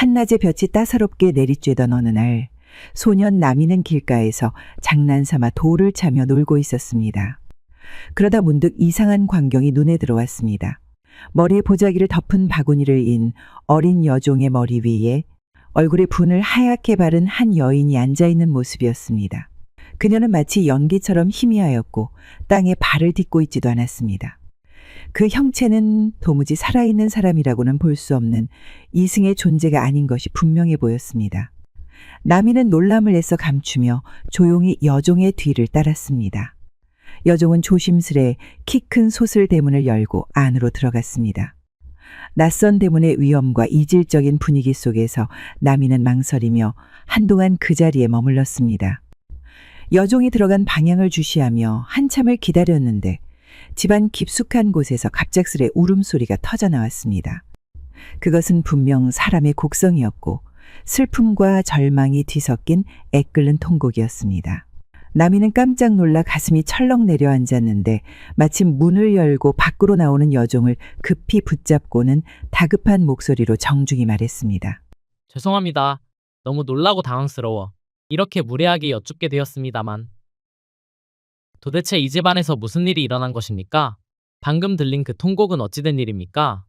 한낮의 볕이 따사롭게 내리쬐던 어느 날 소년 나미는 길가에서 장난삼아 돌을 차며 놀고 있었습니다. 그러다 문득 이상한 광경이 눈에 들어왔습니다. 머리에 보자기를 덮은 바구니를 인 어린 여종의 머리 위에 얼굴에 분을 하얗게 바른 한 여인이 앉아있는 모습이었습니다. 그녀는 마치 연기처럼 희미하였고 땅에 발을 딛고 있지도 않았습니다. 그 형체는 도무지 살아있는 사람이라고는 볼 수 없는 이승의 존재가 아닌 것이 분명해 보였습니다. 나미는 놀람을 애써 감추며 조용히 여종의 뒤를 따랐습니다. 여종은 조심스레 키 큰 솥을 대문을 열고 안으로 들어갔습니다. 낯선 대문의 위엄과 이질적인 분위기 속에서 나미는 망설이며 한동안 그 자리에 머물렀습니다. 여종이 들어간 방향을 주시하며 한참을 기다렸는데 집안 깊숙한 곳에서 갑작스레 울음소리가 터져 나왔습니다. 그것은 분명 사람의 곡성이었고 슬픔과 절망이 뒤섞인 애끓는 통곡이었습니다. 나미는 깜짝 놀라 가슴이 철렁 내려앉았는데 마침 문을 열고 밖으로 나오는 여종을 급히 붙잡고는 다급한 목소리로 정중히 말했습니다. 죄송합니다. 너무 놀라고 당황스러워 이렇게 무례하게 여쭙게 되었습니다만 도대체 이 집안에서 무슨 일이 일어난 것입니까? 방금 들린 그 통곡은 어찌된 일입니까?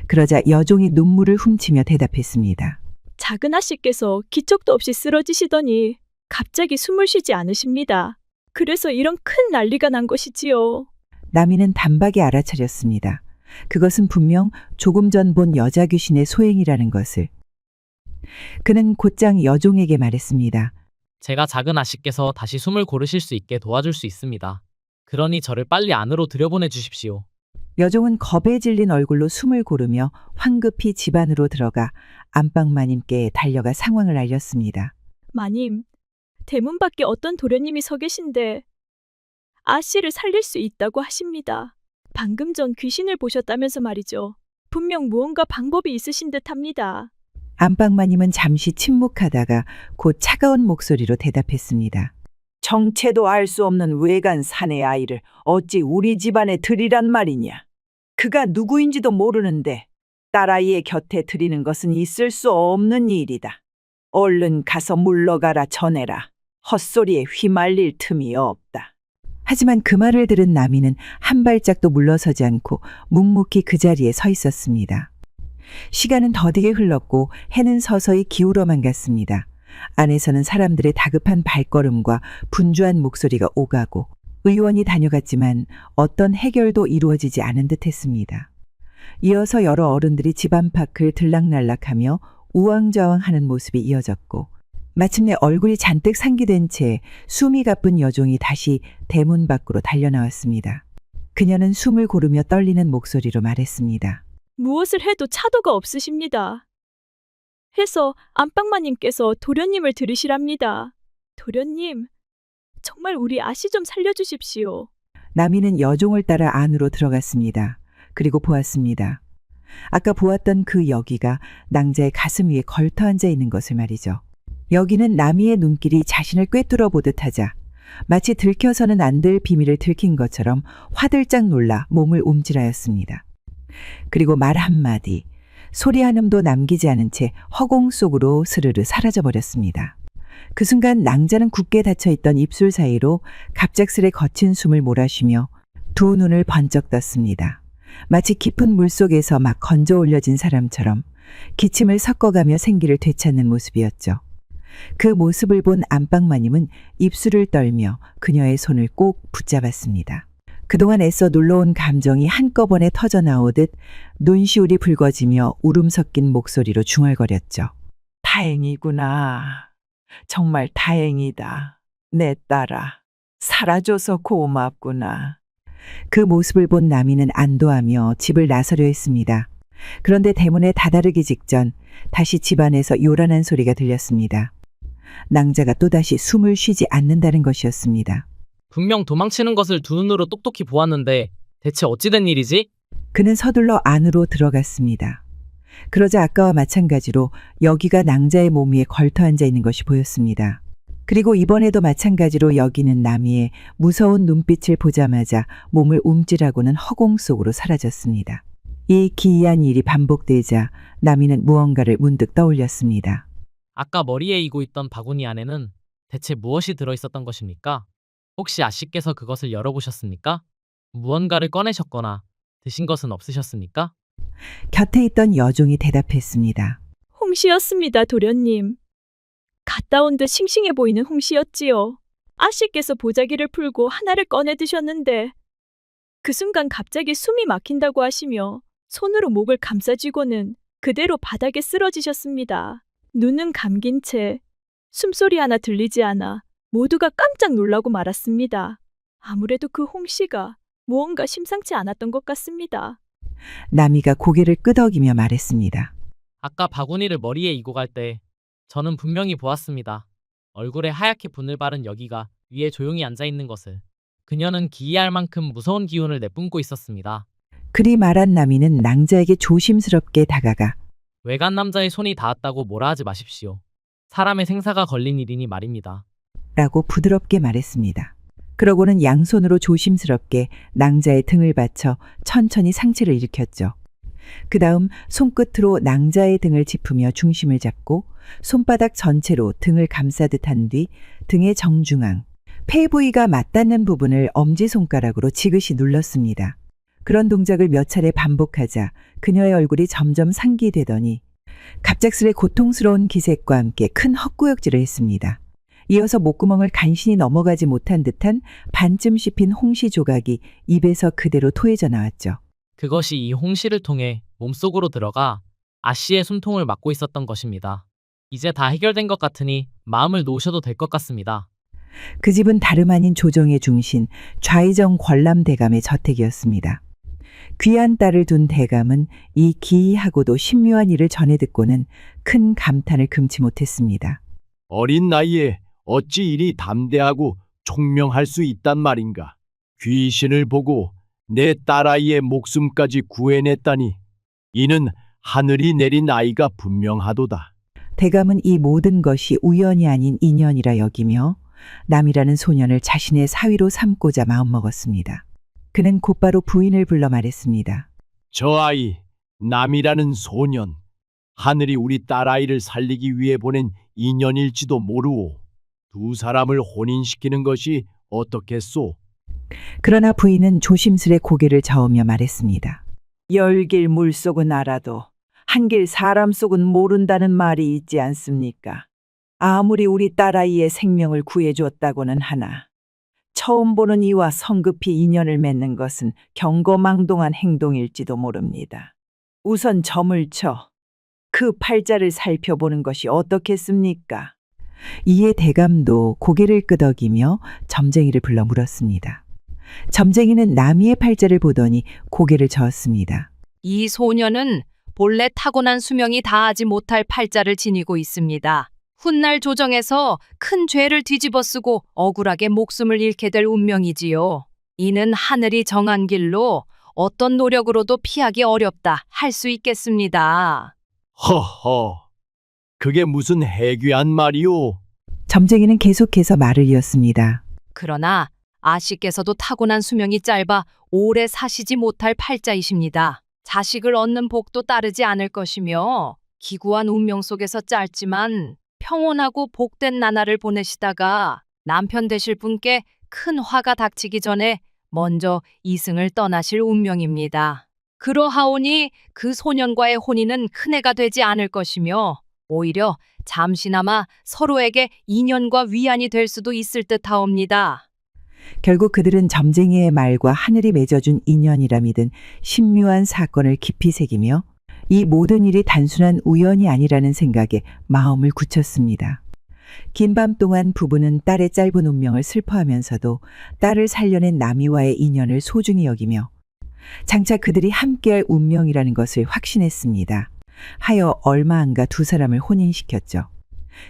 그러자 여종이 눈물을 훔치며 대답했습니다. 작은 아씨께서 기척도 없이 쓰러지시더니 갑자기 숨을 쉬지 않으십니다. 그래서 이런 큰 난리가 난 것이지요. 나미는 단박에 알아차렸습니다. 그것은 분명 조금 전 본 여자 귀신의 소행이라는 것을. 그는 곧장 여종에게 말했습니다. 제가 작은 아씨께서 다시 숨을 고르실 수 있게 도와줄 수 있습니다. 그러니 저를 빨리 안으로 들여보내 주십시오. 여종은 겁에 질린 얼굴로 숨을 고르며 황급히 집 안으로 들어가 안방마님께 달려가 상황을 알렸습니다. 마님, 대문 밖에 어떤 도련님이 서 계신데 아씨를 살릴 수 있다고 하십니다. 방금 전 귀신을 보셨다면서 말이죠. 분명 무언가 방법이 있으신 듯합니다. 안방마님은 잠시 침묵하다가 곧 차가운 목소리로 대답했습니다. 정체도 알 수 없는 외간 사내 아이를 어찌 우리 집안에 들이란 말이냐. 그가 누구인지도 모르는데 딸아이의 곁에 들이는 것은 있을 수 없는 일이다. 얼른 가서 물러가라 전해라. 헛소리에 휘말릴 틈이 없다. 하지만 그 말을 들은 나미는 한 발짝도 물러서지 않고 묵묵히 그 자리에 서 있었습니다. 시간은 더디게 흘렀고 해는 서서히 기울어만 갔습니다. 안에서는 사람들의 다급한 발걸음과 분주한 목소리가 오가고 의원이 다녀갔지만 어떤 해결도 이루어지지 않은 듯했습니다. 이어서 여러 어른들이 집 안팎을 들락날락하며 우왕좌왕하는 모습이 이어졌고 마침내 얼굴이 잔뜩 상기된 채 숨이 가쁜 여종이 다시 대문 밖으로 달려나왔습니다. 그녀는 숨을 고르며 떨리는 목소리로 말했습니다. 무엇을 해도 차도가 없으십니다. 해서 안방마님께서 도련님을 들으시랍니다. 도련님, 정말 우리 아씨 좀 살려주십시오. 나미는 여종을 따라 안으로 들어갔습니다. 그리고 보았습니다. 아까 보았던 그 여기가 낭자의 가슴 위에 걸터 앉아 있는 것을 말이죠. 여기는 나미의 눈길이 자신을 꿰뚫어 보듯 하자 마치 들켜서는 안 될 비밀을 들킨 것처럼 화들짝 놀라 몸을 움찔하였습니다. 그리고 말 한마디, 소리 한음도 남기지 않은 채 허공 속으로 스르르 사라져버렸습니다. 그 순간 낭자는 굳게 닫혀있던 입술 사이로 갑작스레 거친 숨을 몰아쉬며 두 눈을 번쩍 떴습니다. 마치 깊은 물속에서 막 건져 올려진 사람처럼 기침을 섞어가며 생기를 되찾는 모습이었죠. 그 모습을 본 안방마님은 입술을 떨며 그녀의 손을 꼭 붙잡았습니다. 그동안 애써 눌러온 감정이 한꺼번에 터져나오듯 눈시울이 붉어지며 울음 섞인 목소리로 중얼거렸죠. 다행이구나. 정말 다행이다. 내 딸아. 살아줘서 고맙구나. 그 모습을 본 나미는 안도하며 집을 나서려 했습니다. 그런데 대문에 다다르기 직전 다시 집안에서 요란한 소리가 들렸습니다. 낭자가 또다시 숨을 쉬지 않는다는 것이었습니다. 분명 도망치는 것을 두 눈으로 똑똑히 보았는데 대체 어찌된 일이지? 그는 서둘러 안으로 들어갔습니다. 그러자 아까와 마찬가지로 여기가 낭자의 몸 위에 걸터 앉아 있는 것이 보였습니다. 그리고 이번에도 마찬가지로 여기는 나미의 무서운 눈빛을 보자마자 몸을 움찔하고는 허공 속으로 사라졌습니다. 이 기이한 일이 반복되자 나미는 무언가를 문득 떠올렸습니다. 아까 머리에 이고 있던 바구니 안에는 대체 무엇이 들어있었던 것입니까? 혹시 아씨께서 그것을 열어보셨습니까? 무언가를 꺼내셨거나 드신 것은 없으셨습니까? 곁에 있던 여종이 대답했습니다. 홍시였습니다, 도련님. 갔다 온 듯 싱싱해 보이는 홍시였지요. 아씨께서 보자기를 풀고 하나를 꺼내 드셨는데 그 순간 갑자기 숨이 막힌다고 하시며 손으로 목을 감싸쥐고는 그대로 바닥에 쓰러지셨습니다. 눈은 감긴 채 숨소리 하나 들리지 않아 모두가 깜짝 놀라고 말았습니다. 아무래도 그 홍씨가 무언가 심상치 않았던 것 같습니다. 나미가 고개를 끄덕이며 말했습니다. 아까 바구니를 머리에 이고 갈 때 저는 분명히 보았습니다. 얼굴에 하얗게 분을 바른 여기가 위에 조용히 앉아 있는 것을. 그녀는 기이할 만큼 무서운 기운을 내뿜고 있었습니다. 그리 말한 나미는 낭자에게 조심스럽게 다가가 외간 남자의 손이 닿았다고 뭐라 하지 마십시오. 사람의 생사가 걸린 일이니 말입니다. 라고 부드럽게 말했습니다. 그러고는 양손으로 조심스럽게 낭자의 등을 받쳐 천천히 상체를 일으켰죠. 그 다음 손끝으로 낭자의 등을 짚으며 중심을 잡고 손바닥 전체로 등을 감싸듯 한 뒤 등의 정중앙, 폐 부위가 맞닿는 부분을 엄지손가락으로 지그시 눌렀습니다. 그런 동작을 몇 차례 반복하자 그녀의 얼굴이 점점 상기되더니 갑작스레 고통스러운 기색과 함께 큰 헛구역질을 했습니다. 이어서 목구멍을 간신히 넘어가지 못한 듯한 반쯤 씹힌 홍시 조각이 입에서 그대로 토해져 나왔죠. 그것이 이 홍시를 통해 몸속으로 들어가 아씨의 숨통을 막고 있었던 것입니다. 이제 다 해결된 것 같으니 마음을 놓으셔도 될 것 같습니다. 그 집은 다름 아닌 조정의 중신 좌의정 권람대감의 저택이었습니다. 귀한 딸을 둔 대감은 이 기이하고도 신묘한 일을 전해 듣고는 큰 감탄을 금치 못했습니다. 어린 나이에 어찌 이리 담대하고 총명할 수 있단 말인가. 귀신을 보고 내 딸아이의 목숨까지 구해냈다니 이는 하늘이 내린 아이가 분명하도다. 대감은 이 모든 것이 우연이 아닌 인연이라 여기며 남이라는 소년을 자신의 사위로 삼고자 마음먹었습니다. 그는 곧바로 부인을 불러 말했습니다. 저 아이 남이라는 소년 하늘이 우리 딸아이를 살리기 위해 보낸 인연일지도 모르오. 두 사람을 혼인시키는 것이 어떻겠소? 그러나 부인은 조심스레 고개를 저으며 말했습니다. 열길 물속은 알아도 한길 사람 속은 모른다는 말이 있지 않습니까? 아무리 우리 딸아이의 생명을 구해줬다고는 하나 처음 보는 이와 성급히 인연을 맺는 것은 경거망동한 행동일지도 모릅니다. 우선 점을 쳐 그 팔자를 살펴보는 것이 어떻겠습니까? 이에 대감도 고개를 끄덕이며 점쟁이를 불러 물었습니다. 점쟁이는 나미의 팔자를 보더니 고개를 저었습니다. 이 소녀는 본래 타고난 수명이 다하지 못할 팔자를 지니고 있습니다. 훗날 조정에서 큰 죄를 뒤집어쓰고 억울하게 목숨을 잃게 될 운명이지요. 이는 하늘이 정한 길로 어떤 노력으로도 피하기 어렵다 할 수 있겠습니다. 허허, 그게 무슨 해괴한 말이오? 점쟁이는 계속해서 말을 이었습니다. 그러나 아씨께서도 타고난 수명이 짧아 오래 사시지 못할 팔자이십니다. 자식을 얻는 복도 따르지 않을 것이며 기구한 운명 속에서 짧지만 평온하고 복된 나날을 보내시다가 남편 되실 분께 큰 화가 닥치기 전에 먼저 이승을 떠나실 운명입니다. 그러하오니 그 소년과의 혼인은 큰 해가 되지 않을 것이며 오히려 잠시나마 서로에게 인연과 위안이 될 수도 있을 듯하옵니다. 결국 그들은 점쟁이의 말과 하늘이 맺어준 인연이라 믿은 신묘한 사건을 깊이 새기며 이 모든 일이 단순한 우연이 아니라는 생각에 마음을 굳혔습니다. 긴 밤 동안 부부는 딸의 짧은 운명을 슬퍼하면서도 딸을 살려낸 나미와의 인연을 소중히 여기며 장차 그들이 함께할 운명이라는 것을 확신했습니다. 하여 얼마 안가 두 사람을 혼인시켰죠.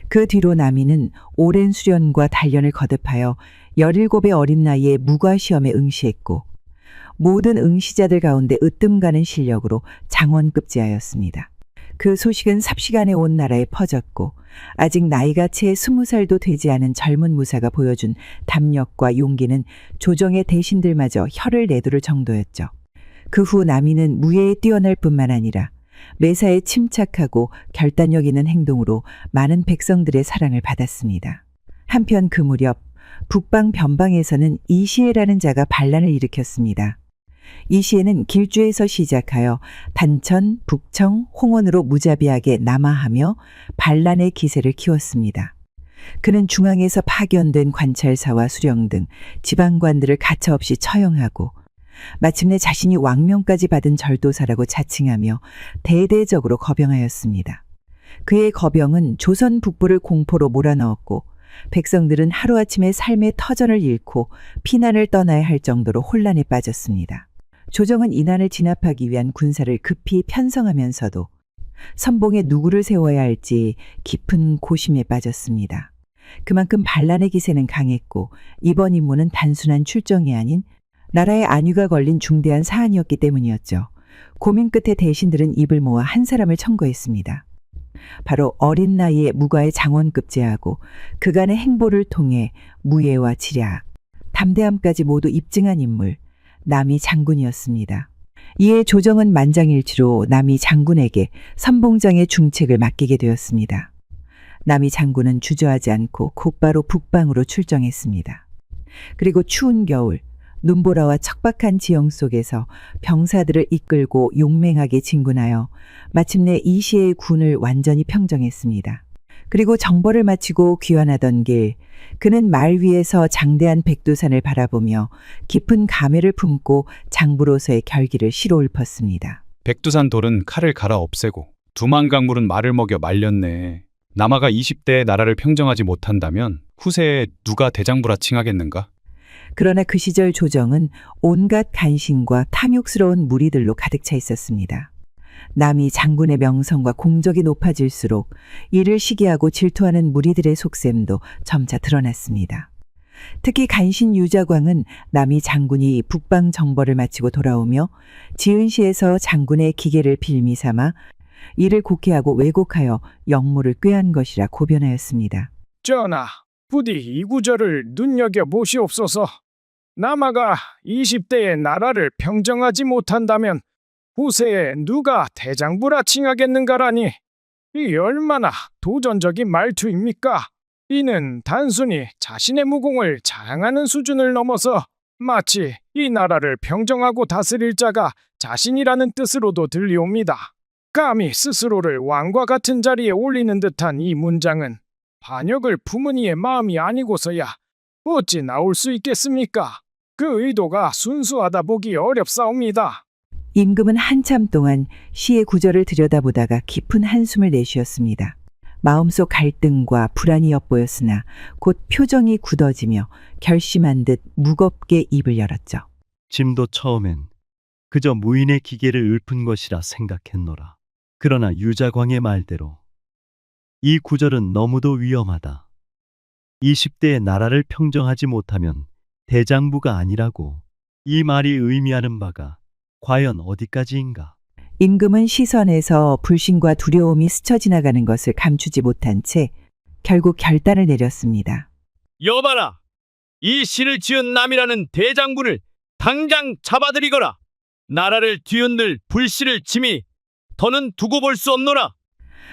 그 뒤로 나미는 오랜 수련과 단련을 거듭하여 17의 어린 나이에 무과시험에 응시했고 모든 응시자들 가운데 으뜸 가는 실력으로 장원급제하였습니다. 그 소식은 삽시간에 온 나라에 퍼졌고 아직 나이가 채 20살도 되지 않은 젊은 무사가 보여준 담력과 용기는 조정의 대신들마저 혀를 내두를 정도였죠. 그 후 남이는 무예에 뛰어날 뿐만 아니라 매사에 침착하고 결단력 있는 행동으로 많은 백성들의 사랑을 받았습니다. 한편 그 무렵 북방 변방에서는 이시해라는 자가 반란을 일으켰습니다. 이시해는 길주에서 시작하여 단천, 북청, 홍원으로 무자비하게 남하하며 반란의 기세를 키웠습니다. 그는 중앙에서 파견된 관찰사와 수령 등 지방관들을 가차없이 처형하고 마침내 자신이 왕명까지 받은 절도사라고 자칭하며 대대적으로 거병하였습니다. 그의 거병은 조선 북부를 공포로 몰아넣었고 백성들은 하루아침에 삶의 터전을 잃고 피난을 떠나야 할 정도로 혼란에 빠졌습니다. 조정은 이 난을 진압하기 위한 군사를 급히 편성하면서도 선봉에 누구를 세워야 할지 깊은 고심에 빠졌습니다. 그만큼 반란의 기세는 강했고 이번 임무는 단순한 출정이 아닌 나라의 안위가 걸린 중대한 사안이었기 때문이었죠. 고민 끝에 대신들은 입을 모아 한 사람을 청구했습니다. 바로 어린 나이에 무과의 장원급제하고 그간의 행보를 통해 무예와 지략, 담대함까지 모두 입증한 인물, 남이 장군이었습니다. 이에 조정은 만장일치로 남이 장군에게 선봉장의 중책을 맡기게 되었습니다. 남이 장군은 주저하지 않고 곧바로 북방으로 출정했습니다. 그리고 추운 겨울, 눈보라와 척박한 지형 속에서 병사들을 이끌고 용맹하게 진군하여 마침내 이시의 군을 완전히 평정했습니다. 그리고 정벌을 마치고 귀환하던 길, 그는 말 위에서 장대한 백두산을 바라보며 깊은 감회를 품고 장부로서의 결기를 시로 읊었습니다. 백두산 돌은 칼을 갈아 없애고 두만 강물은 말을 먹여 말렸네. 남아가 20대에 나라를 평정하지 못한다면 후세에 누가 대장부라 칭하겠는가? 그러나 그 시절 조정은 온갖 간신과 탐욕스러운 무리들로 가득 차 있었습니다. 남이 장군의 명성과 공적이 높아질수록 이를 시기하고 질투하는 무리들의 속셈도 점차 드러났습니다. 특히 간신 유자광은 남이 장군이 북방 정벌을 마치고 돌아오며 지은시에서 장군의 기계를 빌미 삼아 이를 곡해하고 왜곡하여 역무를 꾀한 것이라 고변하였습니다. 전하, 부디 이 구절을 눈여겨보시옵소서. 남아가 20대에 나라를 평정하지 못한다면 후세에 누가 대장부라 칭하겠는가라니. 이 얼마나 도전적인 말투입니까? 이는 단순히 자신의 무공을 자랑하는 수준을 넘어서 마치 이 나라를 평정하고 다스릴 자가 자신이라는 뜻으로도 들리옵니다. 감히 스스로를 왕과 같은 자리에 올리는 듯한 이 문장은 반역을 품은 이의 마음이 아니고서야 어찌 나올 수 있겠습니까? 그 의도가 순수하다 보기 어렵사옵니다. 임금은 한참 동안 시의 구절을 들여다보다가 깊은 한숨을 내쉬었습니다. 마음속 갈등과 불안이 엿보였으나 곧 표정이 굳어지며 결심한 듯 무겁게 입을 열었죠. 짐도 처음엔 그저 무인의 기계를 읊은 것이라 생각했노라. 그러나 유자광의 말대로 이 구절은 너무도 위험하다. 20대의 나라를 평정하지 못하면 대장부가 아니라고. 이 말이 의미하는 바가 과연 어디까지인가? 임금은 시선에서 불신과 두려움이 스쳐 지나가는 것을 감추지 못한 채 결국 결단을 내렸습니다. 여봐라! 이 시를 지은 남이라는 대장군을 당장 잡아들이거라! 나라를 뒤흔들 불씨를 짐이 더는 두고 볼 수 없노라!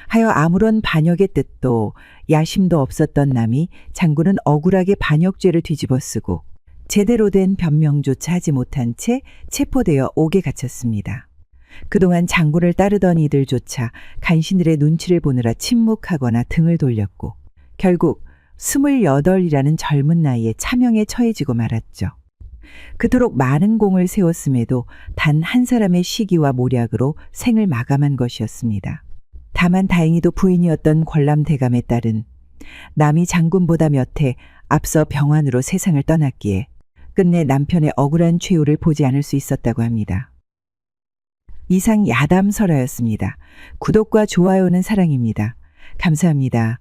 하여 아무런 반역의 뜻도 야심도 없었던 남이 장군은 억울하게 반역죄를 뒤집어쓰고 제대로 된 변명조차 하지 못한 채 체포되어 옥에 갇혔습니다. 그동안 장군을 따르던 이들조차 간신들의 눈치를 보느라 침묵하거나 등을 돌렸고 결국 28이라는 젊은 나이에 차명에 처해지고 말았죠. 그토록 많은 공을 세웠음에도 단 한 사람의 시기와 모략으로 생을 마감한 것이었습니다. 다만 다행히도 부인이었던 권람대감의 딸은 남이 장군보다 몇 해 앞서 병환으로 세상을 떠났기에 끝내 남편의 억울한 최후를 보지 않을 수 있었다고 합니다. 이상 야담설화였습니다. 구독과 좋아요는 사랑입니다. 감사합니다.